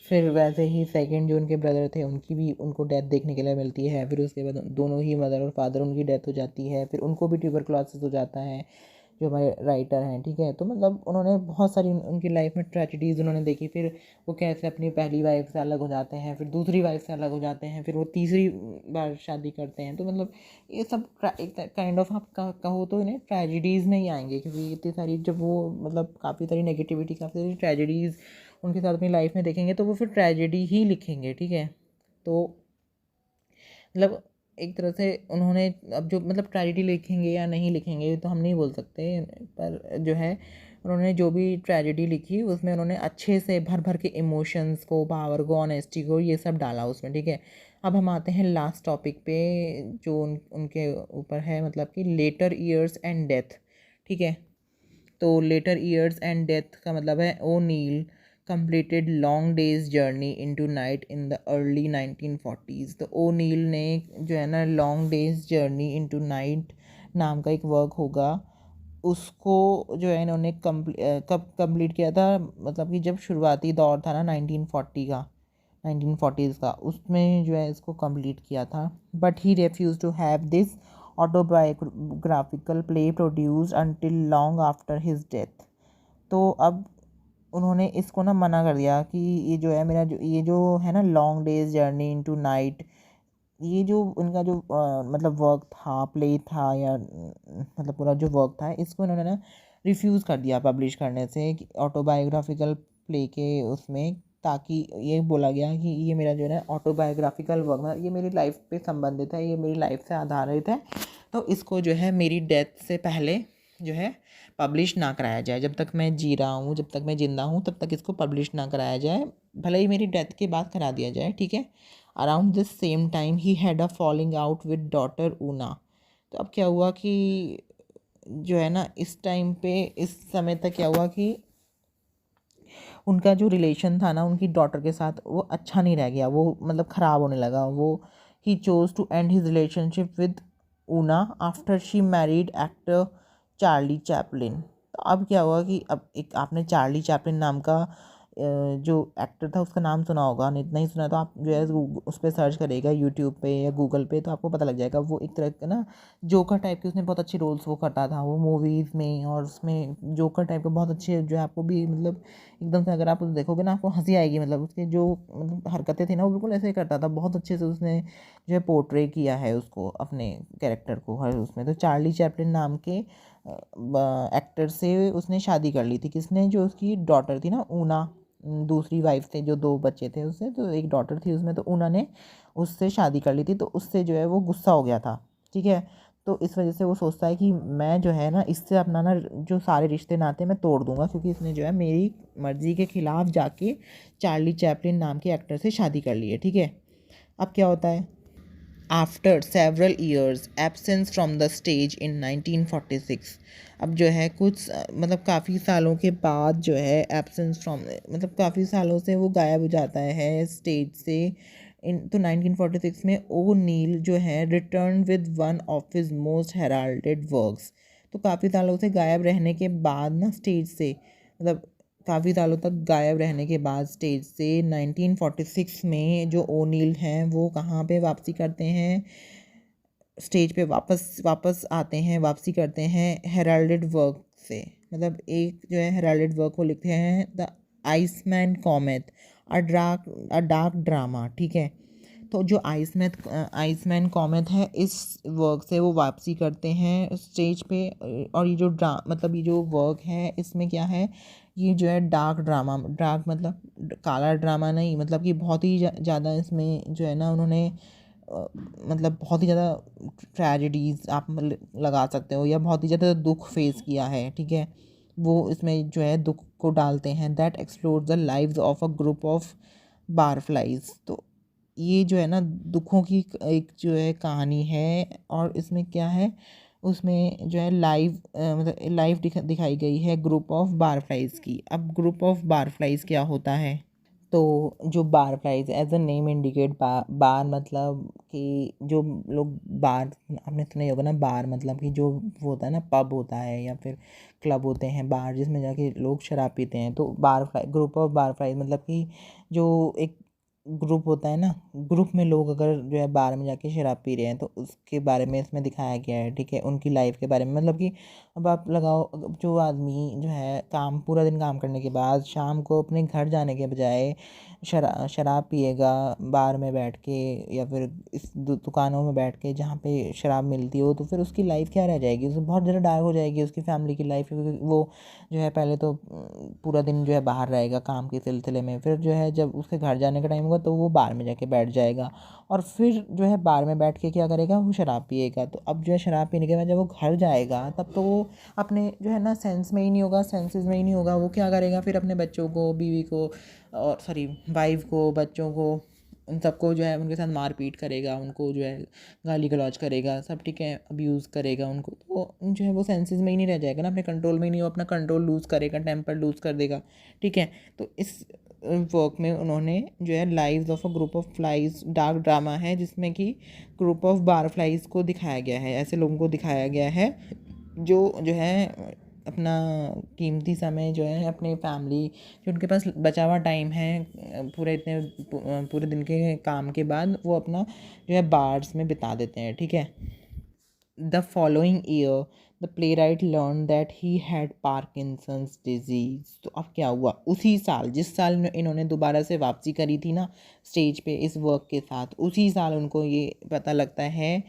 फिर वैसे ही सेकंड जो उनके ब्रदर थे उनकी भी उनको डेथ देखने के लिए मिलती है। फिर उसके बाद दोनों ही मदर और फादर उनकी डेथ हो जाती है, फिर उनको भी ट्यूबरक्लोसिस हो जाता है, जो हमारे राइटर हैं, ठीक है। तो मतलब उन्होंने बहुत सारी उनकी लाइफ में ट्रेजेडीज़ उन्होंने देखी। फिर वो कैसे अपनी पहली वाइफ से अलग हो जाते हैं, फिर दूसरी वाइफ से अलग हो जाते हैं, फिर वो तीसरी बार शादी करते हैं। तो मतलब ये सब एक काइंड ऑफ आप कहो तो इन्हें ट्रेजेडीज़ में ही आएंगे, क्योंकि इतनी सारी जब वो मतलब काफ़ी सारी नेगेटिविटी, काफ़ी सारी ट्रेजेडीज़ उनके साथ अपनी लाइफ में देखेंगे तो वो फिर ट्रेजेडी ही लिखेंगे, ठीक है। तो मतलब एक तरह से उन्होंने अब जो मतलब ट्रेजेडी लिखेंगे या नहीं लिखेंगे तो हम नहीं बोल सकते, पर जो है उन्होंने जो भी ट्रेजेडी लिखी उसमें उन्होंने अच्छे से भर भर के इमोशंस को, पावर को, ऑनेस्टी को, ये सब डाला उसमें, ठीक है। अब हम आते हैं लास्ट टॉपिक पे जो उनके ऊपर है, मतलब कि लेटर ईयर्स एंड डेथ, ठीक है। तो लेटर ईयर्स एंड डेथ का मतलब है ओ नील completed long days journey into night in the early 1940s। तो ओ नील ने जो है ना long day's journey into night नाम का एक वर्क होगा, उसको जो है इन्होंने कब कंप्लीट किया था, मतलब कि जब शुरुआती दौर था ना 1940 का, 1940s का, उसमें जो है इसको कंप्लीट किया था। But he refuse to have this autobiographical play produced until long after his death. तो अब उन्होंने इसको ना मना कर दिया कि ये जो है मेरा जो ये जो है ना long day's journey into night, ये जो उनका जो मतलब वर्क था, प्ले था, या मतलब पूरा जो वर्क था, इसको इन्होंने ना रिफ्यूज़ कर दिया पब्लिश करने से ऑटोबायोग्राफिकल प्ले के उसमें, ताकि ये बोला गया कि ये मेरा जो है ना ऑटोबायोग्राफिकल वर्क है, ये मेरी लाइफ पे संबंधित है, ये मेरी लाइफ से आधारित है, तो इसको जो है मेरी डेथ से पहले जो है पब्लिश ना कराया जाए। जब तक मैं जी रहा हूँ, जब तक मैं ज़िंदा हूँ, तब तक इसको पब्लिश ना कराया जाए, भले ही मेरी डेथ के बाद करा दिया जाए, ठीक है। Around this same time he had a falling out with daughter Una. तो अब क्या हुआ कि जो है ना इस टाइम पे, इस समय तक क्या हुआ कि उनका जो रिलेशन था ना उनकी डॉटर के साथ, वो अच्छा नहीं रह गया, वो मतलब ख़राब होने लगा। वो he chose to end his relationship with Oona after she married actor Charlie Chaplin. तो अब क्या हुआ कि अब एक आपने चार्ली चैपलिन नाम का जो एक्टर था उसका नाम सुना होगा, नहीं नहीं सुना तो आप जो है उस पर सर्च करेगा यूट्यूब पे या गूगल पे, तो आपको पता लग जाएगा। वो एक तरह का ना जोकर टाइप के, उसने बहुत अच्छे रोल्स वो करता था वो मूवीज़ में, और उसमें जोकर टाइप के बहुत अच्छे, जो है आपको भी मतलब एकदम से अगर आप उसे देखोगे ना आपको हंसी आएगी, मतलब उसके जो मतलब हरकतें थी ना वो बिल्कुल ऐसे ही करता था, बहुत अच्छे से उसने जो है पोर्ट्रे किया है उसको, अपने कैरेक्टर को हर उसमें। तो चार्ली चैपलिन नाम के एक्टर से उसने शादी कर ली थी, किसने, जो उसकी डॉटर थी ना ऊना, दूसरी वाइफ थे, जो दो बच्चे थे उससे, तो एक डॉटर थी उसमें, तो उन्होंने उससे शादी कर ली थी, तो उससे जो है वो गुस्सा हो गया था, ठीक है। तो इस वजह से वो सोचता है कि मैं जो है ना इससे अपना ना जो सारे रिश्ते नाते मैं तोड़ दूंगा, क्योंकि इसने जो है मेरी मर्ज़ी के ख़िलाफ़ जाके चार्ली चैपलिन नाम के एक्टर से शादी कर ली है, ठीक है। अब क्या होता है, after several years absence from the stage in 1946। अब जो है कुछ मतलब काफ़ी सालों के बाद जो है एब्सेंस फ्रॉम, मतलब काफ़ी सालों से वो गायब हो जाता है स्टेज से। इन तो 1946 में ओ नील जो है return with one of his most heralded works. तो काफ़ी सालों से गायब रहने के बाद ना स्टेज से, मतलब काफ़ी सालों तक गायब रहने के बाद स्टेज से 1946 में जो ओनील हैं वो कहाँ पे वापसी करते हैं, स्टेज पे वापस वापस आते हैं, वापसी करते हैं हेराल्डेड वर्क से। मतलब एक जो है हेराल्डेड वर्क को लिखते हैं the iceman comet, a dark drama, ठीक है। तो जो आइसमैन कॉमेट है, इस वर्क से वो वापसी करते हैं स्टेज पे। और ये जो मतलब ये जो वर्क है इसमें क्या है, ये जो है डार्क ड्रामा, डार्क मतलब काला ड्रामा नहीं, मतलब कि बहुत ही ज़्यादा इसमें जो है ना उन्होंने मतलब बहुत ही ज़्यादा ट्रेजेडीज़ आप लगा सकते हो, या बहुत ही ज़्यादा दुख फेस किया है, ठीक है। वो इसमें जो है दुख को डालते हैं। That explore the lives of a group of barflies. तो ये जो है ना दुखों की एक जो है कहानी है, और इसमें क्या है, उसमें जो है लाइव मतलब लाइव दिखाई गई है ग्रुप ऑफ बारफ्लाइज की। अब ग्रुप ऑफ बारफ्लाइज क्या होता है, तो जो bar flies as a name indicate, bar मतलब कि जो लोग बार, आपने सुना ही होगा ना, बार मतलब कि जो वो होता है ना पब होता है या फिर क्लब होते हैं बार, जिसमें जाके लोग शराब पीते हैं। तो bar fly, group of bar flies मतलब कि जो एक ग्रुप होता है ना, ग्रुप में लोग अगर जो है बार में जाके शराब पी रहे हैं, तो उसके बारे में इसमें दिखाया गया है, ठीक है। उनकी लाइफ के बारे में, मतलब कि अब आप लगाओ, जो आदमी जो है काम पूरा दिन काम करने के बाद शाम को अपने घर जाने के बजाय शराब पिएगा बार में बैठ के, या फिर इस दुकानों में बैठ के जहाँ पे शराब मिलती हो, तो फिर उसकी लाइफ क्या रह जाएगी, उसमें बहुत ज़्यादा डार्क हो जाएगी उसकी फैमिली की लाइफ, क्योंकि वो जो है पहले तो पूरा दिन जो है बाहर रहेगा काम के सिलसिले में, फिर जो है जब उसके घर जाने का टाइम होगा तो वो बार में जाके बैठ जाएगा। और फिर जो है बार में बैठ के क्या करेगा, वो शराब पिएगा। तो अब जो है शराब पीने के बाद जब वो घर जाएगा तब तो वो अपने जो है ना सेंस में ही नहीं होगा, सेंसेस में ही नहीं होगा। वो क्या करेगा फिर, अपने बच्चों को, बीवी को, और सॉरी वाइफ को, बच्चों को, उन सबको जो है उनके साथ मार पीट करेगा, उनको जो है गाली गलौज करेगा, सब ठीक है, अब्यूज़ करेगा उनको। तो जो है वो सेंसेस में ही नहीं रह जाएगा ना, अपने कंट्रोल में ही नहीं, वो अपना कंट्रोल लूज़ करेगा, टेम्पर लूज़ कर देगा, ठीक है। तो इस वर्क में उन्होंने जो है lives of a group of flies, dark drama है जिसमें कि ग्रुप ऑफ बार फ्लाइज को दिखाया गया है, ऐसे लोगों को दिखाया गया है जो है अपना कीमती समय जो है अपने फैमिली, जो उनके पास बचा हुआ टाइम है पूरे दिन के काम के बाद, वो अपना जो है बार्स में बिता देते हैं, ठीक है। The following year the play right learn that he had Parkinson's disease. तो अब क्या हुआ, उसी साल, जिस साल इन्होंने दोबारा से वापसी करी थी ना स्टेज पे इस वर्क के साथ, उसी साल उनको ये पता लगता है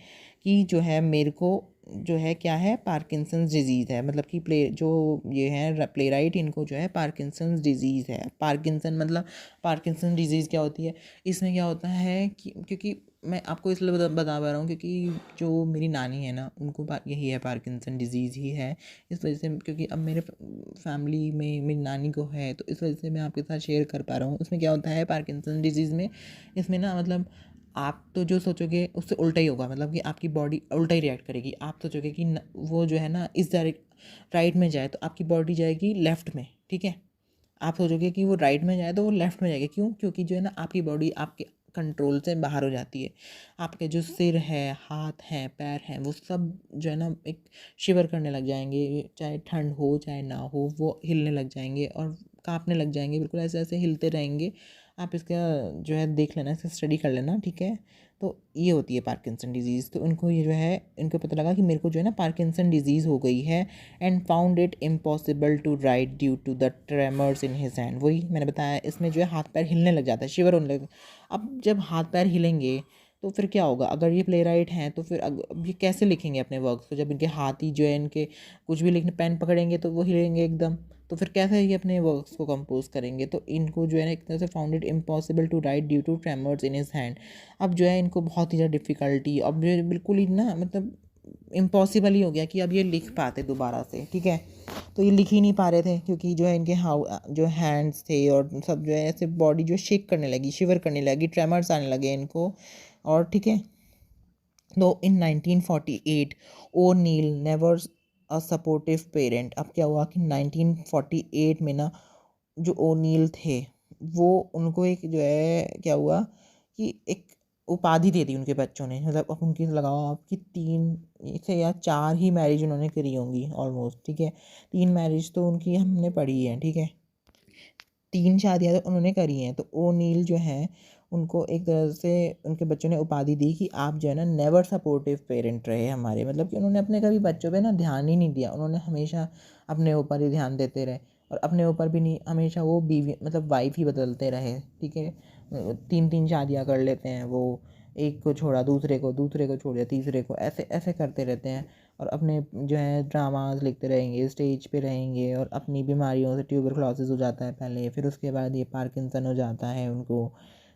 कि जो है मेरे को जो है क्या है, पार्किंसंस डिजीज़ है। मतलब कि जो ये है प्ले राइट, इनको जो है पार्किंसंस डिजीज़ है। पार्किंसन मतलब पार्किंसन डिजीज़ क्या होती है, इसमें क्या होता है कि क्योंकि मैं आपको इसलिए बता पा रहा हूँ क्योंकि जो मेरी नानी है ना, उनको यही है, पार्किंसन डिजीज़ ही है। इस वजह से क्योंकि अब मेरे फैमिली में मेरी नानी को है, तो इस वजह से मैं आपके साथ शेयर कर पा रहा हूँ। उसमें क्या होता है पार्किंसन डिजीज़ में, इसमें ना मतलब आप तो जो सोचोगे उससे उल्टा ही होगा, मतलब कि आपकी बॉडी उल्टा ही रिएक्ट करेगी। आप सोचोगे कि वो जो है ना इस डायरेक्ट राइट में जाए, तो आपकी बॉडी जाएगी लेफ़्ट में, ठीक है। आप सोचोगे कि वो राइट में जाए तो वो लेफ़्ट में जाएगी, क्यों? क्योंकि जो है ना आपकी बॉडी आपके कंट्रोल से बाहर हो जाती है। आपके जो सिर है, हाथ हैं, पैर हैं, वो सब जो है ना एक शिवर करने लग जाएंगे, चाहे ठंड हो चाहे ना हो, वो हिलने लग जाएंगे और काँपने लग जाएंगे, बिल्कुल ऐसे ऐसे हिलते रहेंगे। आप इसका जो है देख लेना, इसका स्टडी कर लेना, ठीक है। तो ये होती है पार्किंसन डिजीज़। तो उनको ये जो है, इनको पता लगा कि मेरे को जो है ना पार्किंसन डिजीज़ हो गई है, and found it impossible to write due to the tremors in his hand. वही मैंने बताया, इसमें जो है हाथ पैर हिलने लग जाता है, शिवर होने लग। अब जब हाथ पैर हिलेंगे तो फिर क्या होगा, अगर ये प्ले राइट हैं तो फिर अब ये कैसे लिखेंगे अपने वर्क्स को, जब इनके हाथ ही जो है इनके कुछ भी लिखने पेन पकड़ेंगे तो वो हिलेंगे एकदम, तो फिर कैसे ये अपने वर्क्स को कंपोज करेंगे। तो इनको जो है ना एक तरह से found it impossible to write due to tremors in his hand. अब जो है इनको बहुत ही ज़्यादा डिफ़िकल्टी, अब जो है बिल्कुल ही ना मतलब इम्पॉसिबल ही हो गया कि अब ये लिख पाते दोबारा से, ठीक है। तो ये लिख ही नहीं पा रहे थे क्योंकि जो है इनके जो हैंड्स थे और सब जो है ऐसे बॉडी जो शेक करने लगी, शिवर करने लगी, ट्रेमर्स आने लगे इनको, और ठीक है। तो इन 1948 ओ नील नेवर अ सपोर्टिव पेरेंट। अब क्या हुआ कि 1948 में ना जो ओ नील थे, वो उनको एक जो है क्या हुआ कि एक उपाधि दे दी उनके बच्चों ने। मतलब अब उनकी लगाओ आपकी 3 से या 4 ही मैरिज उन्होंने करी होंगी ऑलमोस्ट, ठीक है। 3 मैरिज तो उनकी हमने पढ़ी है, ठीक है। 3 शादियाँ तो उन्होंने करी हैं। तो ओ नील जो हैं उनको एक तरह से उनके बच्चों ने उपाधि दी कि आप जो है ना नेवर सपोर्टिव पेरेंट रहे हमारे। मतलब कि उन्होंने अपने कभी बच्चों पे ना ध्यान ही नहीं दिया, उन्होंने हमेशा अपने ऊपर ही ध्यान देते रहे, और अपने ऊपर भी नहीं, हमेशा वो बीवी मतलब वाइफ ही बदलते रहे, ठीक है। 3-3 शादियाँ कर लेते हैं वो, एक को छोड़ा दूसरे को छोड़ दिया तीसरे को, ऐसे ऐसे करते रहते हैं। और अपने जो है ड्रामाज लिखते रहेंगे, स्टेज पे रहेंगे, और अपनी बीमारियों से ट्यूबरक्लोसिस हो जाता है पहले, फिर उसके बाद ये पार्किंसन हो जाता है उनको।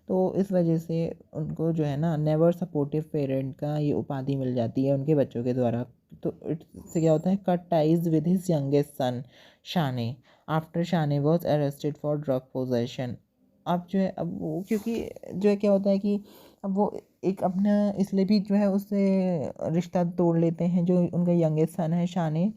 तो इस वजह से उनको जो है ना नेवर सपोर्टिव पेरेंट का ये उपाधि मिल जाती है उनके बच्चों के द्वारा। तो इससे क्या होता है, cut ties with his youngest son शाने आफ्टर शाने was arrested for drug possession. अब जो है, अब वो क्योंकि जो है क्या होता है कि अब वो एक अपना इसलिए भी जो है उससे रिश्ता तोड़ लेते हैं, जो उनका यंगेस्ट सन है शाने।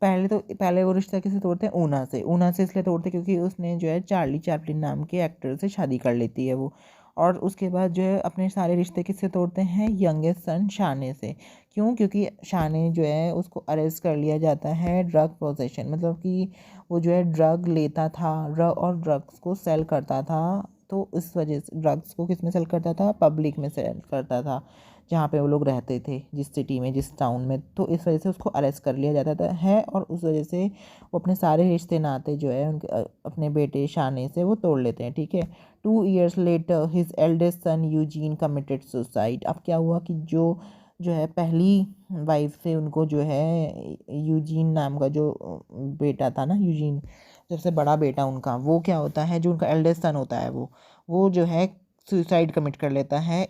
पहले वो रिश्ता किससे तोड़ते हैं, ऊना से इसलिए तोड़ते हैं क्योंकि उसने जो है चार्ली चैपलिन नाम के एक्टर से शादी कर लेती है वो। और उसके बाद जो है अपने सारे रिश्ते किससे तोड़ते हैं, यंगेस्ट सन शाने से। क्यों? क्योंकि शाने जो है उसको अरेस्ट कर लिया जाता है ड्रग पोजेशन, मतलब कि वो जो है ड्रग लेता था, और ड्रग्स को सेल करता था। तो इस वजह से ड्रग्स को किस में सेल करता था, पब्लिक में सेल करता था, जहाँ पे वो लोग रहते थे, जिस सिटी में, जिस टाउन में। तो इस वजह से उसको अरेस्ट कर लिया जाता था है, और उस वजह से वो अपने सारे रिश्ते नाते जो है उनके अपने बेटे शाने से वो तोड़ लेते हैं, ठीक है। 2 years later his eldest son Eugene committed suicide. अब क्या हुआ कि जो है पहली वाइफ से उनको जो है यूजीन नाम का जो बेटा था ना, यूजीन सबसे बड़ा बेटा उनका, वो क्या होता है, जो उनका एल्डेस्ट सन होता है वो जो है सुसाइड कमिट कर लेता है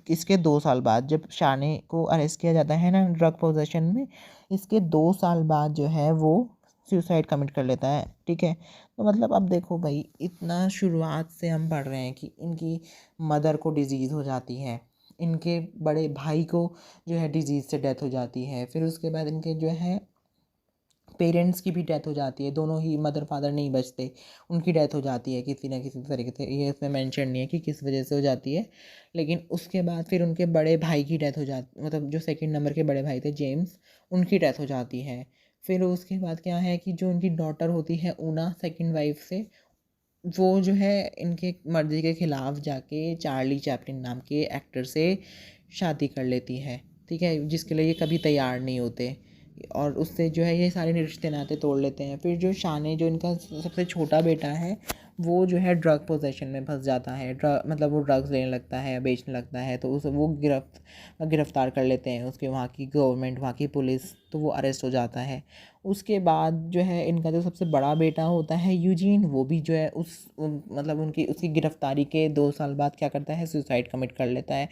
इसके 2 साल बाद, जब शाने को अरेस्ट किया जाता है ना ड्रग पोजेशन में, इसके 2 साल बाद जो है वो सुसाइड कमिट कर लेता है। ठीक है, तो मतलब अब देखो भाई, इतना शुरुआत से हम पढ़ रहे हैं कि इनकी मदर को डिजीज़ हो जाती है, इनके बड़े भाई को जो है डिजीज़ से डेथ हो जाती है, फिर उसके बाद इनके जो है पेरेंट्स की भी डेथ हो जाती है, दोनों ही मदर फादर नहीं बचते, उनकी डेथ हो जाती है किसी ना किसी तरीके से। ये इसमें मेंशन नहीं है कि किस वजह से हो जाती है, लेकिन उसके बाद फिर उनके बड़े भाई की डेथ हो जाती, मतलब जो सेकंड नंबर के बड़े भाई थे जेम्स, उनकी डेथ हो जाती है। फिर उसके बाद क्या है कि जो उनकी डॉटर होती है ऊना सेकंड वाइफ से, वो जो है इनके मर्ज़ी के ख़िलाफ़ जाके चार्ली चैपलिन नाम के एक्टर से शादी कर लेती है। ठीक है, जिसके लिए ये कभी तैयार नहीं होते, और उससे जो है ये सारे रिश्ते नाते तोड़ लेते हैं। फिर जो शाने, जो इनका सबसे छोटा बेटा है, वो जो है ड्रग पोजेशन में फंस जाता है, मतलब वो ड्रग्स लेने लगता है, बेचने लगता है, तो उस वो गिरफ्तार कर लेते हैं उसके वहाँ की गवर्नमेंट, वहाँ की पुलिस, तो वो अरेस्ट हो जाता है। उसके बाद जो है इनका जो सबसे बड़ा बेटा होता है यूजीन, वो भी जो है मतलब उनकी उसकी गिरफ्तारी के 2 साल बाद क्या करता है, सुसाइड कमिट कर लेता है।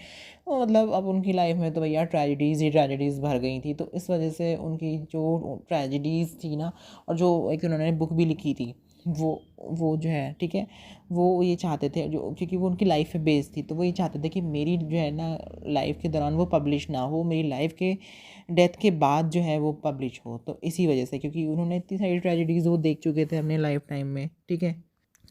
मतलब अब उनकी लाइफ में तो भैया ट्रेजेडीज़ ही ट्रेजेडीज़ भर गई थी, तो इस वजह से उनकी जो ट्रेजेडीज़ थी ना, और जो एक उन्होंने बुक भी लिखी थी, वो जो है, ठीक है, वो ये चाहते थे, जो क्योंकि वो उनकी लाइफ पे बेस्ड थी, तो वो ये चाहते थे कि मेरी जो है ना लाइफ के दौरान वो पब्लिश ना हो, मेरी लाइफ के डेथ के बाद जो है वो पब्लिश हो। तो इसी वजह से, क्योंकि उन्होंने इतनी सारी ट्रेजेडीज़ वो देख चुके थे अपने लाइफ टाइम में। ठीक है,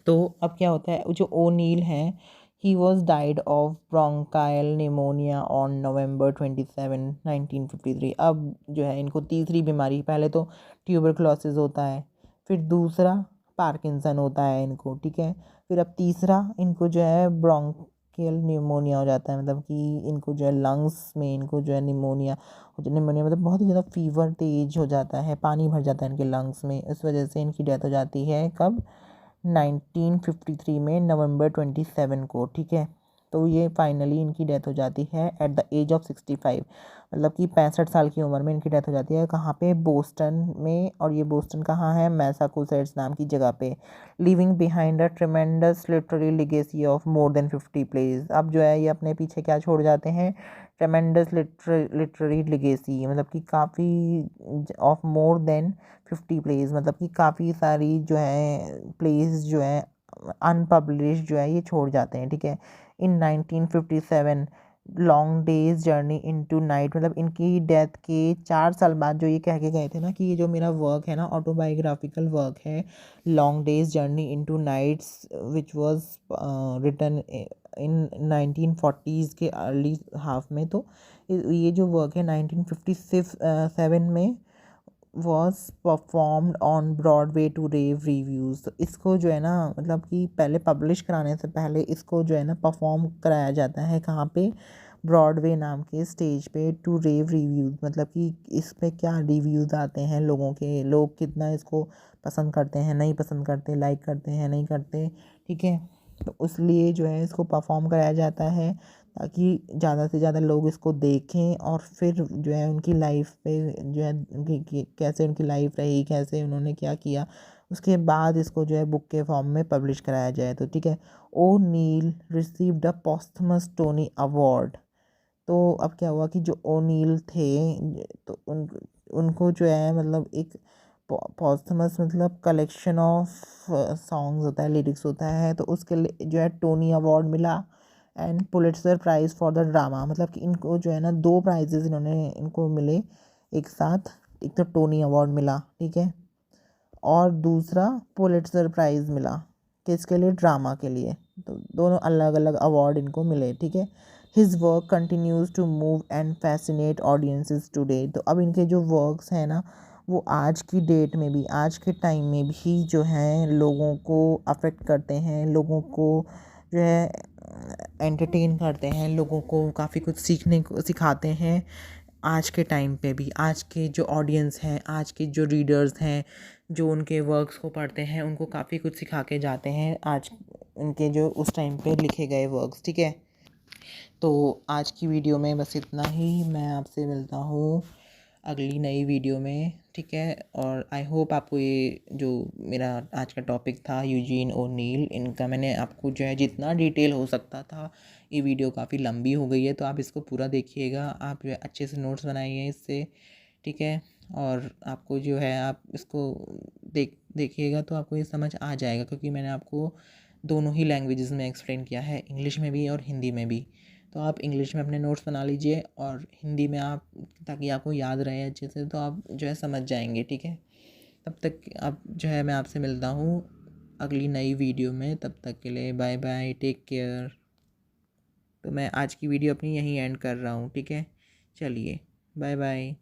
तो अब क्या होता है, जो ओ नील हैं, he was died of bronchial pneumonia on November 27, 1953। अब जो है इनको तीसरी बीमारी, पहले तो ट्यूबरक्लोसिस होता है, फिर दूसरा पार्किंसन होता है इनको, ठीक है, फिर अब तीसरा इनको जो है ब्रोंकियल निमोनिया हो जाता है, मतलब कि इनको जो है लंग्स में इनको जो है निमोनिया निमोनिया मतलब बहुत ही ज़्यादा फीवर तेज हो जाता है, पानी भर जाता है इनके लंग्स में, इस वजह से इनकी डेथ हो जाती है कब, 1953 में November 27 को। ठीक है, तो ये फाइनली इनकी डेथ हो जाती है एट द एज ऑफ 65, मतलब कि 65 साल की उम्र में इनकी डेथ हो जाती है। कहाँ पे, बोस्टन में, और ये बोस्टन कहाँ है, मैसाचुसेट्स नाम की जगह पे। Living behind a tremendous literary legacy of more than 50 plays. अब जो है ये अपने पीछे क्या छोड़ जाते हैं, ट्रेमेंडस लिटरेरी लेगेसी, मतलब कि काफ़ी ऑफ मोर देन 50 प्लेज, मतलब कि काफ़ी सारी जो है प्लेस जो है अनपब्लिश्ड जो है ये छोड़ जाते हैं। ठीक है, इन 1957 long day's journey into night, मतलब इनकी डेथ के 4 साल बाद जो ये कह के गए थे ना कि ये जो मेरा वर्क है ना, ऑटोबायोग्राफिकल वर्क है, long day's journey into nights, which was written in 1940s के अर्ली हाफ में, तो ये जो वर्क है 1957 में was performed on Broadway to rave reviews. तो इसको जो है ना, मतलब कि पहले पब्लिश कराने से पहले इसको जो है ना परफॉर्म कराया जाता है, कहाँ पे, ब्रॉडवे नाम के स्टेज पे, टू रेव रिव्यूज़, मतलब कि इस पे क्या रिव्यूज़ आते हैं लोगों के, लोग कितना इसको पसंद करते हैं, नहीं पसंद करते, लाइक करते हैं, नहीं करते। ठीक है, तो इसलिए जो है इसको परफॉर्म कराया जाता है, ताकि ज़्यादा से ज़्यादा लोग इसको देखें, और फिर जो है उनकी लाइफ पे जो है उनकी कैसे उनकी लाइफ रही, कैसे उन्होंने क्या किया, उसके बाद इसको जो है बुक के फॉर्म में पब्लिश कराया जाए। तो ठीक है, ओ नील रिसीव्ड अ पॉस्थमस टोनी अवार्ड। तो अब क्या हुआ कि जो ओ नील थे, तो उनको जो है मतलब एक पॉस्थमस मतलब कलेक्शन ऑफ सॉन्ग्स होता है, लिरिक्स होता है, तो उसके लिए जो है टोनी अवार्ड मिला, and Pulitzer prize for the drama, मतलब कि इनको जो है ना 2 प्राइजेज़ इन्होंने इनको मिले एक साथ, एक तो टोनी अवार्ड मिला, ठीक है, और दूसरा पुलिट्जर प्राइज़ मिला, किसके लिए, ड्रामा के लिए, तो दोनों अलग अलग अवार्ड इनको मिले। ठीक है, his work continues to move and fascinate audiences today. तो अब इनके जो वर्क्स हैं ना, वो आज की डेट में भी, आज के टाइम में भी जो है लोगों को अफेक्ट करते हैं, लोगों को जो है एंटरटेन करते हैं, लोगों को काफ़ी कुछ सीखने को सिखाते हैं। आज के टाइम पे भी आज के जो ऑडियंस हैं, आज के जो रीडर्स हैं, जो उनके वर्क्स को पढ़ते हैं, उनको काफ़ी कुछ सिखा के जाते हैं आज उनके जो उस टाइम पे लिखे गए वर्क्स। ठीक है, तो आज की वीडियो में बस इतना ही। मैं आपसे मिलता हूँ अगली नई वीडियो में, ठीक है। और आई होप आपको ये जो मेरा आज का टॉपिक था यूजीन ओनील, इनका मैंने आपको जो है जितना डिटेल हो सकता था, ये वीडियो काफ़ी लंबी हो गई है तो आप इसको पूरा देखिएगा, आप जो है अच्छे से नोट्स बनाइए इससे, ठीक है। और आपको जो है आप इसको देखिएगा तो आपको ये समझ आ जाएगा, क्योंकि मैंने आपको दोनों ही लैंग्वेजेस में एक्सप्लेन किया है, इंग्लिश में भी और हिंदी में भी। तो आप इंग्लिश में अपने नोट्स बना लीजिए और हिंदी में आप, ताकि आपको याद रहे अच्छे से, तो आप जो है समझ जाएंगे, ठीक है। तब तक आप जो है मैं आपसे मिलता हूँ अगली नई वीडियो में, तब तक के लिए बाय बाय, टेक केयर। तो मैं आज की वीडियो अपनी यहीं एंड कर रहा हूँ, ठीक है। चलिए, बाय बाय।